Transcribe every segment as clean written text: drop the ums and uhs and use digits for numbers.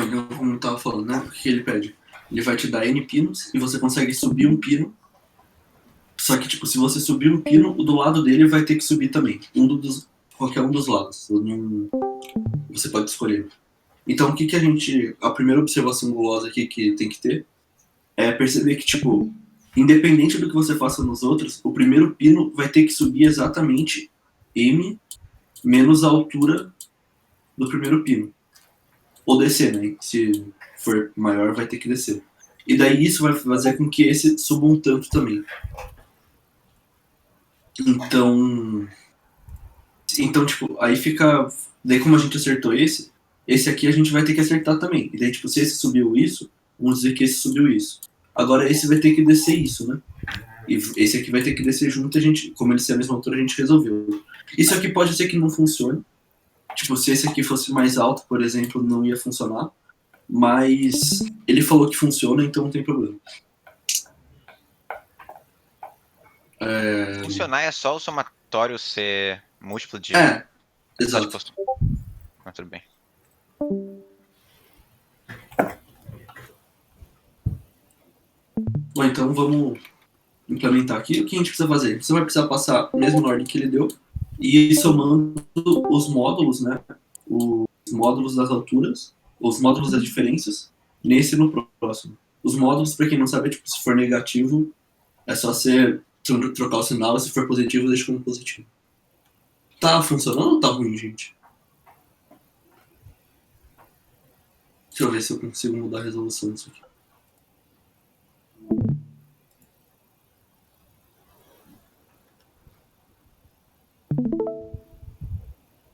Então, como eu tava falando, né? O que ele pede? Ele vai te dar N pinos e você consegue subir um pino. Só que, tipo, se você subir um pino, o do lado dele vai ter que subir também. Qualquer um dos lados. Você pode escolher. Então, o que a gente... A primeira observação gulosa aqui que tem que ter é perceber que, tipo, independente do que você faça nos outros, o primeiro pino vai ter que subir exatamente M menos a altura do primeiro pino. Ou descer, né? Se for maior, vai ter que descer. E daí isso vai fazer com que esse suba um tanto também. Então, tipo, aí fica... Daí como a gente acertou esse aqui a gente vai ter que acertar também. E daí, tipo, se esse subiu isso, vamos dizer que esse subiu isso. Agora esse vai ter que descer isso, né? E esse aqui vai ter que descer junto, a gente, como eles são a mesma altura, a gente resolveu. Isso aqui pode ser que não funcione. Tipo, se esse aqui fosse mais alto, por exemplo, não ia funcionar. Mas ele falou que funciona, então não tem problema. Funcionar é só o somatório ser múltiplo de... Exato. Mas tudo bem. Bom, então vamos implementar aqui. O que a gente precisa fazer? Você vai precisar passar mesmo na ordem que ele deu e ir somando os módulos, né? Os módulos das alturas, os módulos das diferenças, nesse e no próximo. Os módulos, para quem não sabe, é tipo, se for negativo, é só você trocar o sinal, e se for positivo, deixa como positivo. Tá funcionando ou tá ruim, gente? Deixa eu ver se eu consigo mudar a resolução disso aqui.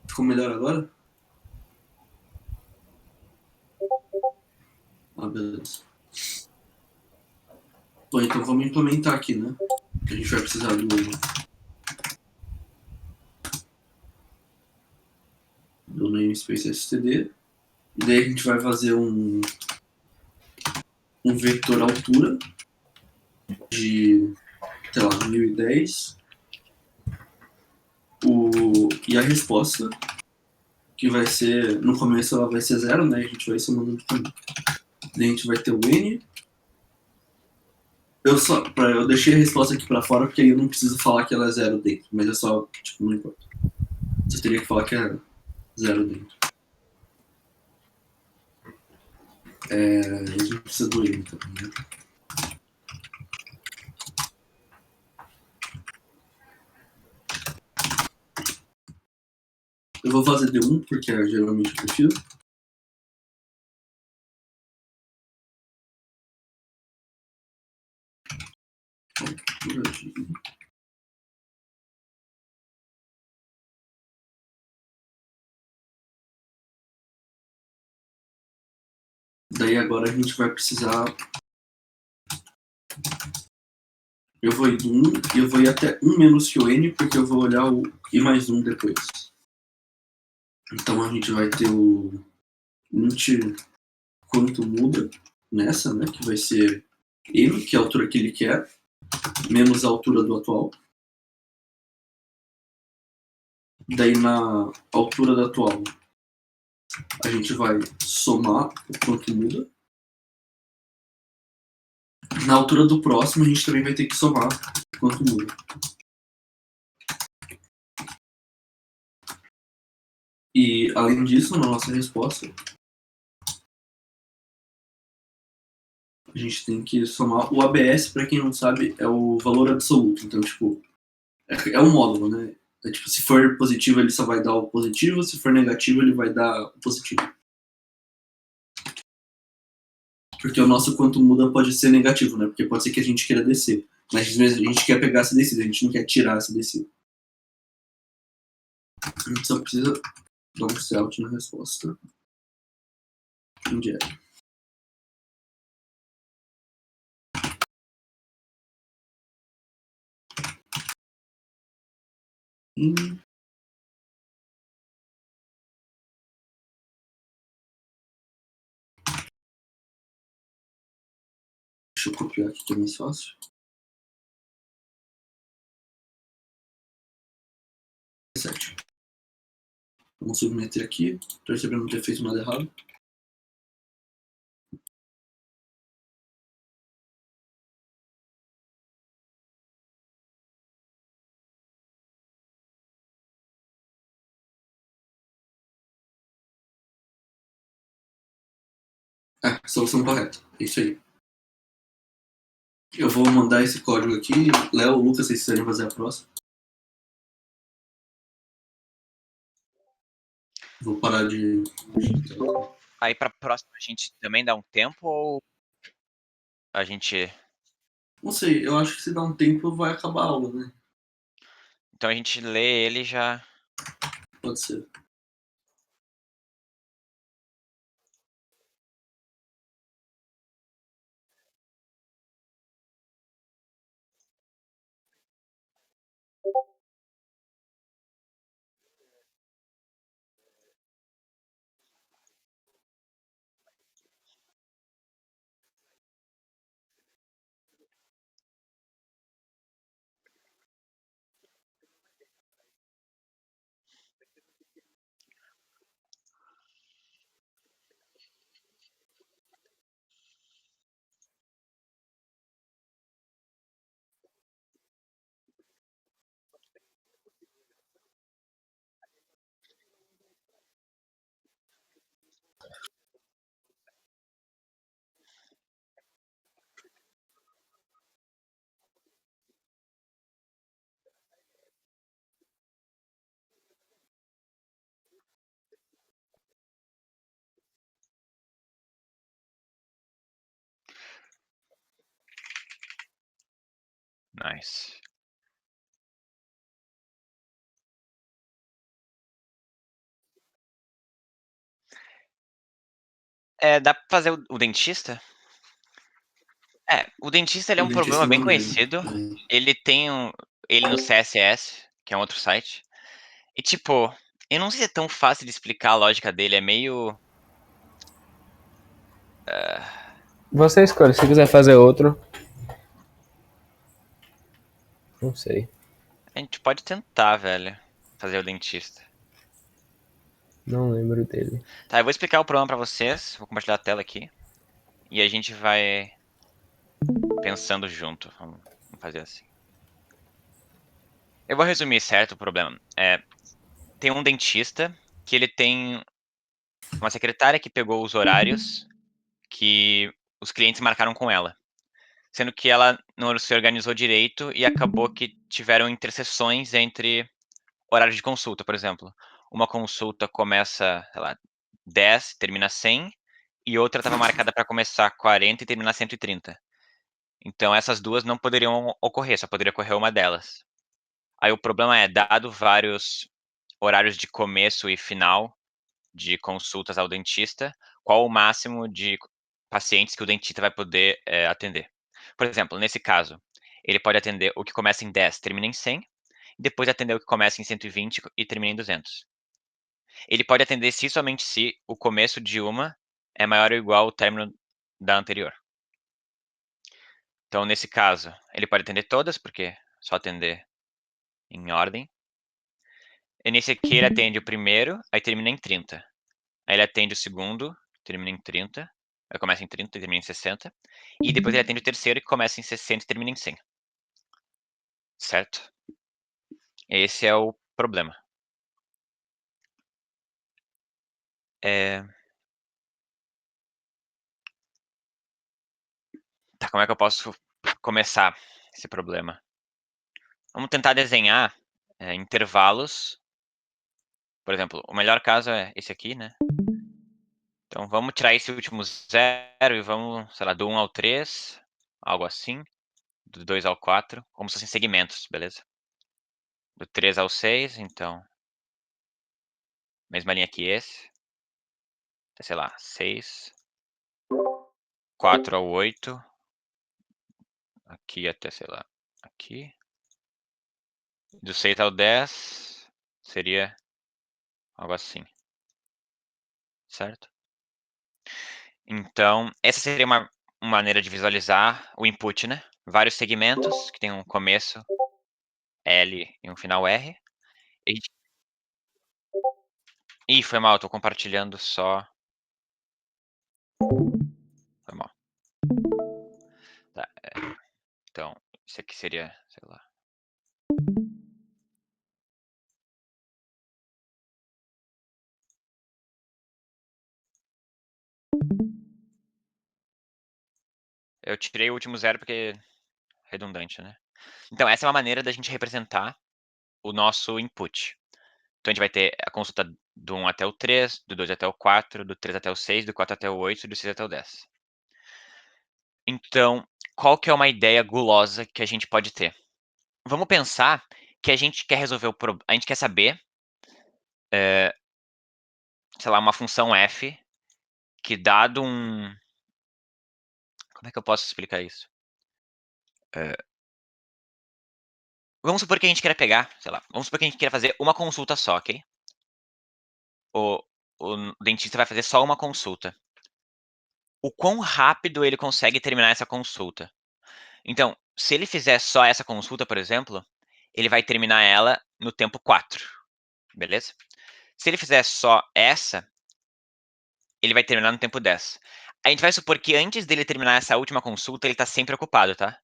Ficou melhor agora? Ah, beleza. Bom, então vamos implementar aqui, né? A gente vai precisar do namespace std. E daí a gente vai fazer um vetor altura de, sei lá, 1010. E a resposta, que vai ser, no começo ela vai ser 0, né? A gente vai somando tudo. Daí a gente vai ter o n. Eu deixei a resposta aqui pra fora, porque aí eu não preciso falar que ela é 0 dentro. Mas é só, tipo, não importa. Você teria que falar que é 0 dentro. A gente precisa do n também, né? Eu vou fazer D1, porque é geralmente o que eu prefiro. Daí agora a gente vai precisar... Eu vou ir do 1 e eu vou ir até 1 menos que o n, porque eu vou olhar o i mais 1 depois. Então a gente vai ter o int quanto muda nessa, né? Que vai ser m, que é a altura que ele quer, menos a altura do atual. Daí na altura da atual a gente vai somar o quanto muda. Na altura do próximo a gente também vai ter que somar o quanto muda. E além disso, na nossa resposta, a gente tem que somar o ABS, para quem não sabe, é o valor absoluto. Então, tipo, é um módulo, né? É, tipo, se for positivo, ele só vai dar o positivo, se for negativo, ele vai dar o positivo. Porque o nosso quanto muda pode ser negativo, né? Porque pode ser que a gente queira descer. Mas às vezes a gente quer pegar essa descida, a gente não quer tirar essa descida. A gente só precisa dar um celt na resposta. Indirect. Deixa eu copiar aqui que é mais fácil. 7. Vamos submeter aqui. Estou recebendo não ter feito nada errado. Solução correta. É isso aí. Eu vou mandar esse código aqui. Léo, Lucas, vocês quiserem fazer a próxima. Vou parar de. Aí pra próxima a gente também dá um tempo ou a gente. Não sei, eu acho que se dá um tempo vai acabar a aula, né? Então a gente lê ele já. Pode ser. Nice. Dá pra fazer o dentista? O dentista ele é O um dentista problema bem não lembro. conhecido. Ele tem ele no CSS, que é um outro site. E tipo, eu não sei se é tão fácil de explicar a lógica dele, é meio. Você escolhe, se quiser fazer outro. Não sei. A gente pode tentar, velho, fazer o dentista. Não lembro dele. Tá, eu vou explicar o problema pra vocês. Vou compartilhar a tela aqui. E a gente vai pensando junto. Vamos fazer assim. Eu vou resumir certo o problema. Tem um dentista que ele tem uma secretária que pegou os horários que os clientes marcaram com ela. Sendo que ela não se organizou direito e acabou que tiveram interseções entre horários de consulta, por exemplo. Uma consulta começa, sei lá, 10, termina 100, e outra estava marcada para começar 40 e terminar 130. Então essas duas não poderiam ocorrer, só poderia ocorrer uma delas. Aí o problema é, dado vários horários de começo e final de consultas ao dentista, qual o máximo de pacientes que o dentista vai poder atender. Por exemplo, nesse caso, ele pode atender o que começa em 10, termina em 100, e depois atender o que começa em 120 e termina em 200. Ele pode atender se somente se o começo de uma é maior ou igual ao término da anterior. Então, nesse caso, ele pode atender todas, porque é só atender em ordem. E nesse aqui ele atende o primeiro, aí termina em 30. Aí ele atende o segundo, termina em 30. Aí começa em 30 e termina em 60. E depois ele atende o terceiro, que começa em 60 e termina em 100. Certo? Esse é o problema. Tá, como é que eu posso começar esse problema? Vamos tentar desenhar intervalos. Por exemplo, o melhor caso é esse aqui, né? Então vamos tirar esse último 0 e vamos, sei lá, do 1 ao 3, algo assim. Do 2 ao 4, como se fossem segmentos, beleza? Do 3 ao 6, então, mesma linha que esse. Até, sei lá, 6. 4 ao 8. Aqui até, sei lá, aqui. Do 6 ao 10 seria algo assim. Certo? Então, essa seria uma maneira de visualizar o input, né? Vários segmentos que tem um começo L e um final R. E a gente... Ih, foi mal, tô compartilhando só. Foi mal. Tá, então, isso aqui seria, sei lá. Eu tirei o último zero porque é redundante, né? Então, essa é uma maneira da gente representar o nosso input. Então, a gente vai ter a consulta do 1 até o 3, do 2 até o 4, do 3 até o 6, do 4 até o 8 e do 6 até o 10. Então, qual que é uma ideia gulosa que a gente pode ter? Vamos pensar que a gente quer resolver o problema, a gente quer saber, sei lá, uma função f que dado um... Como é que eu posso explicar isso? Vamos supor que a gente queira pegar, sei lá, vamos supor que a gente queira fazer uma consulta só, ok? O, o dentista vai fazer só uma consulta. O quão rápido ele consegue terminar essa consulta? Então, se ele fizer só essa consulta, por exemplo, ele vai terminar ela no tempo 4, beleza? Se ele fizer só essa, ele vai terminar no tempo 10. A gente vai supor que antes dele terminar essa última consulta, ele está sempre ocupado, tá?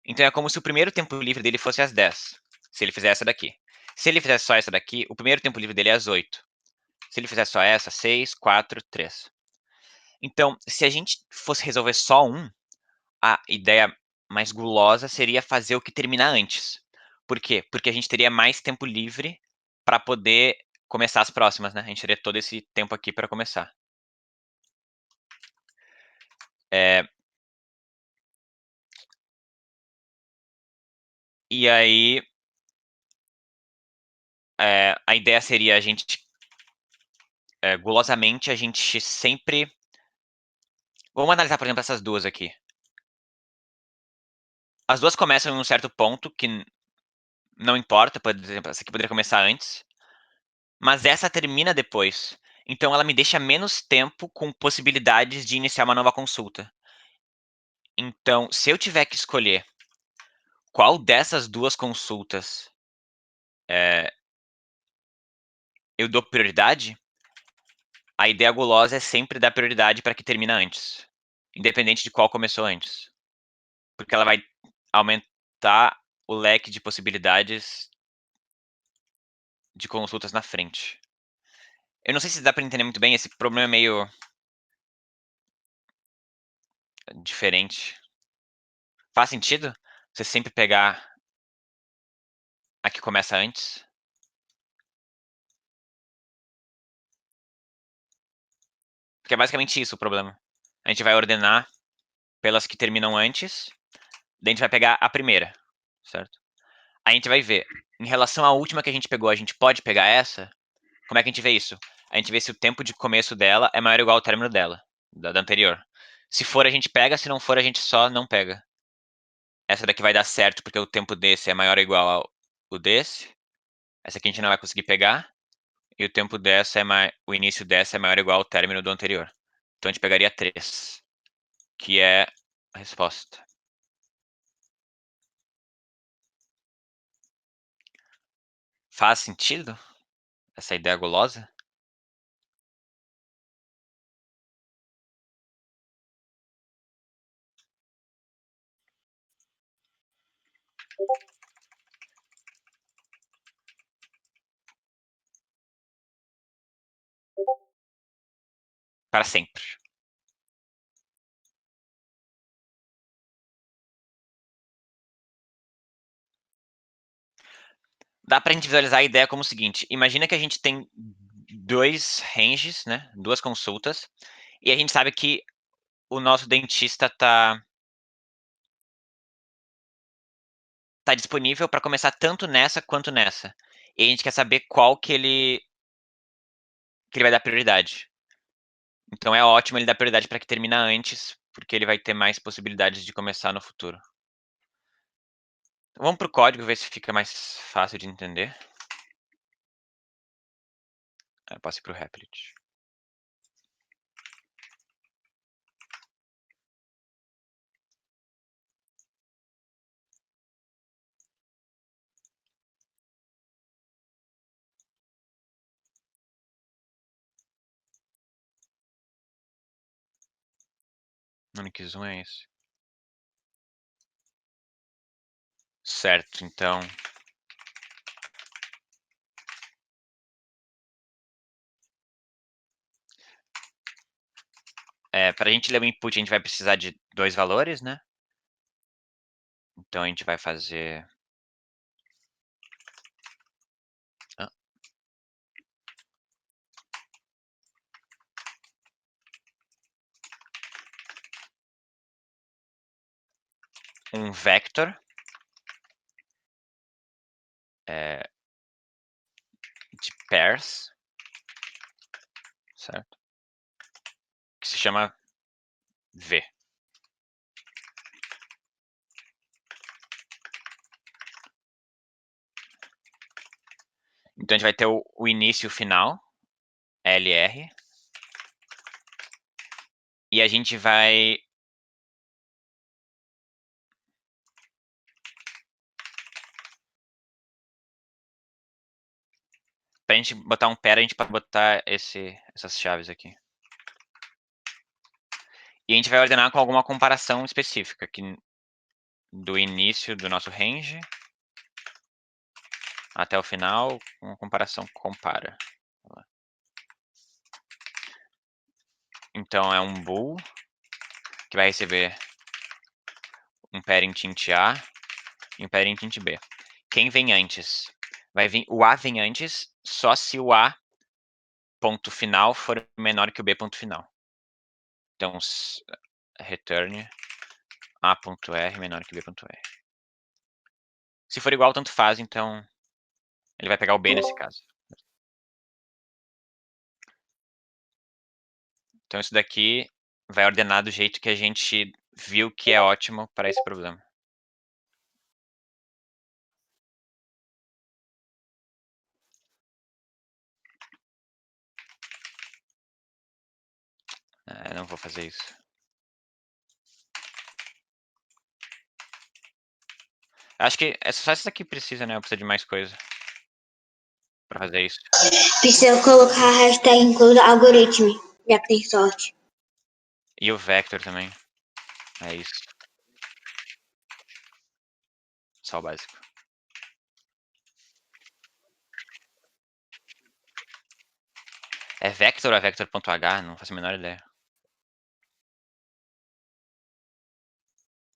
Então é como se o primeiro tempo livre dele fosse às 10, se ele fizer essa daqui. Se ele fizer só essa daqui, o primeiro tempo livre dele é às 8. Se ele fizer só essa, 6, 4, 3. Então, se a gente fosse resolver só um, a ideia mais gulosa seria fazer o que terminar antes. Por quê? Porque a gente teria mais tempo livre para poder começar as próximas, né? A gente teria todo esse tempo aqui para começar. E aí, a ideia seria a gente, gulosamente, a gente sempre... Vamos analisar, por exemplo, essas duas aqui. As duas começam em um certo ponto que não importa, por exemplo, essa aqui poderia começar antes, mas essa termina depois. Então ela me deixa menos tempo com possibilidades de iniciar uma nova consulta. Então, se eu tiver que escolher qual dessas duas consultas eu dou prioridade, a ideia gulosa é sempre dar prioridade para que termina antes, independente de qual começou antes. Porque ela vai aumentar o leque de possibilidades de consultas na frente. Eu não sei se dá para entender muito bem, esse problema é meio diferente. Faz sentido você sempre pegar a que começa antes? Porque é basicamente isso o problema. A gente vai ordenar pelas que terminam antes, daí a gente vai pegar a primeira, certo? Aí a gente vai ver, em relação à última que a gente pegou, a gente pode pegar essa? Como é que a gente vê isso? A gente vê se o tempo de começo dela é maior ou igual ao término dela, da anterior. Se for, a gente pega, se não for, a gente só não pega. Essa daqui vai dar certo porque o tempo desse é maior ou igual ao desse. Essa aqui a gente não vai conseguir pegar. E o tempo dessa o início dessa é maior ou igual ao término do anterior. Então a gente pegaria 3, que é a resposta. Faz sentido essa ideia gulosa? Para sempre. Dá para a gente visualizar a ideia como o seguinte: imagina que a gente tem dois ranges, né? Duas consultas, e a gente sabe que o nosso dentista tá disponível para começar tanto nessa quanto nessa. E a gente quer saber qual que ele vai dar prioridade. Então é ótimo ele dar prioridade para que termina antes, porque ele vai ter mais possibilidades de começar no futuro. Vamos pro código ver se fica mais fácil de entender. Eu posso ir pro Replit. Unique zoom é esse. Certo, então Para a gente ler o input, a gente vai precisar de 2 valores, né? Então a gente vai fazer... um vector de pairs, certo? Que se chama v. Então a gente vai ter o início e o final, LR. E a gente vai... Pra gente botar um pair, a gente pode botar essas chaves aqui. E a gente vai ordenar com alguma comparação específica, aqui do início do nosso range até o final, uma comparação compara. Então é um bool que vai receber um parent int A e um parent int B. Quem vem antes? O A vem antes só se o A ponto final for menor que o B ponto final. Então, return A.R menor que B.R. Se for igual, tanto faz, então ele vai pegar o B nesse caso. Então isso daqui vai ordenar do jeito que a gente viu que é ótimo para esse problema. Não vou fazer isso. Acho que é só isso daqui que precisa, né? Eu preciso de mais coisa para fazer isso. Precisa colocar a hashtag include algoritmo, já que tem sorte. E o vector também. É isso. Só o básico. É vector ou é vector.h? Não faço a menor ideia.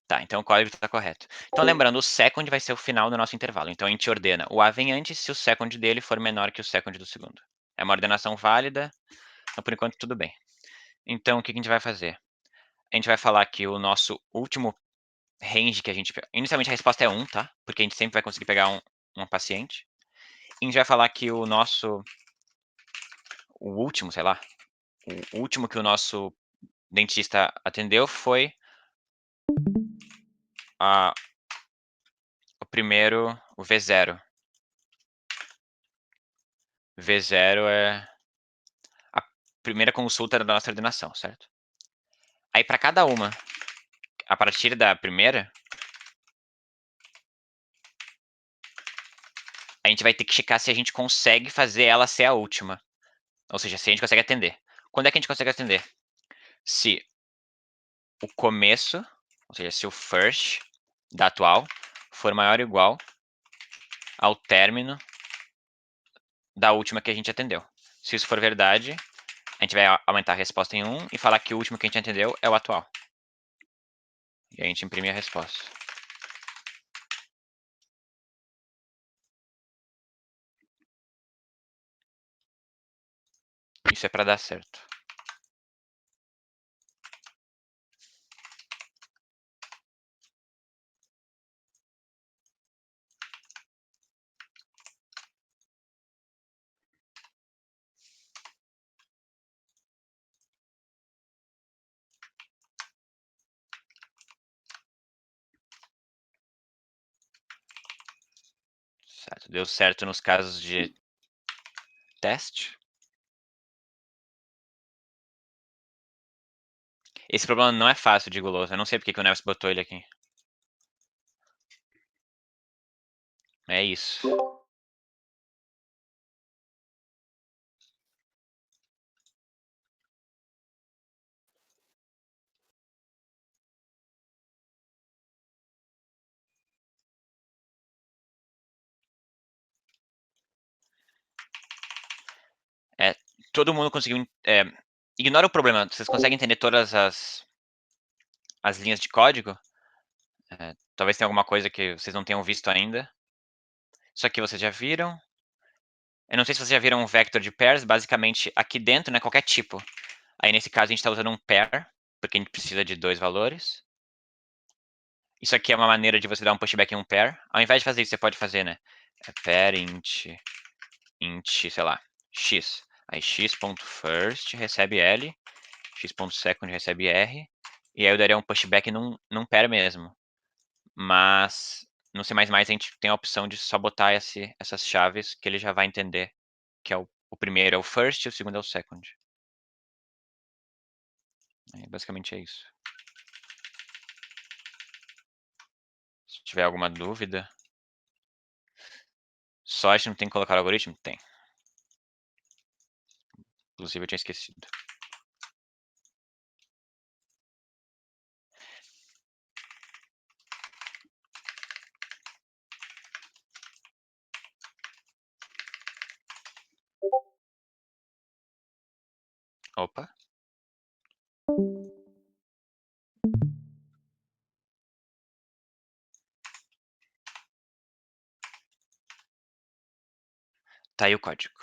Tá, então o código está correto. Então lembrando, o second vai ser o final do nosso intervalo. Então a gente ordena o A vem antes se o second dele for menor que o second do segundo. É uma ordenação válida, então por enquanto tudo bem. Então o que a gente vai fazer? A gente vai falar que o nosso último range que a gente... Inicialmente a resposta é 1, tá? Porque a gente sempre vai conseguir pegar um paciente. E a gente vai falar que o nosso... O último, sei lá. O último que o nosso dentista atendeu foi o primeiro, o V0. V0 é a primeira consulta da nossa ordenação, certo? Aí para cada uma, a partir da primeira, a gente vai ter que checar se a gente consegue fazer ela ser a última. Ou seja, se a gente consegue atender. Quando é que a gente consegue atender? Se o começo, ou seja, se o first da atual for maior ou igual ao término da última que a gente atendeu. Se isso for verdade, a gente vai aumentar a resposta em 1 e falar que o último que a gente atendeu é o atual. E a gente imprime a resposta. Isso é para dar certo. Certo. Deu certo nos casos de teste. Esse problema não é fácil de guloso. Eu não sei porque que o Neves botou ele aqui. É isso. Todo mundo conseguiu Ignora o problema. Vocês conseguem entender todas as linhas de código? Talvez tenha alguma coisa que vocês não tenham visto ainda. Isso aqui vocês já viram. Eu não sei se vocês já viram um vector de pairs. Basicamente, aqui dentro, né, qualquer tipo. Aí, nesse caso, a gente está usando um pair, porque a gente precisa de 2 valores. Isso aqui é uma maneira de você dar um pushback em um pair. Ao invés de fazer isso, você pode fazer, né? Pair int, sei lá, x. Aí x.first recebe L, x.second recebe R. E aí eu daria um pushback num pair mesmo. Mas no C++ a gente tem a opção de só botar essas chaves que ele já vai entender. Que é o primeiro é o first e o segundo é o second. Basicamente é isso. Se tiver alguma dúvida. Só a gente não tem que colocar o algoritmo? Tem. Inclusive eu tinha esquecido. Opa. Tá aí o código.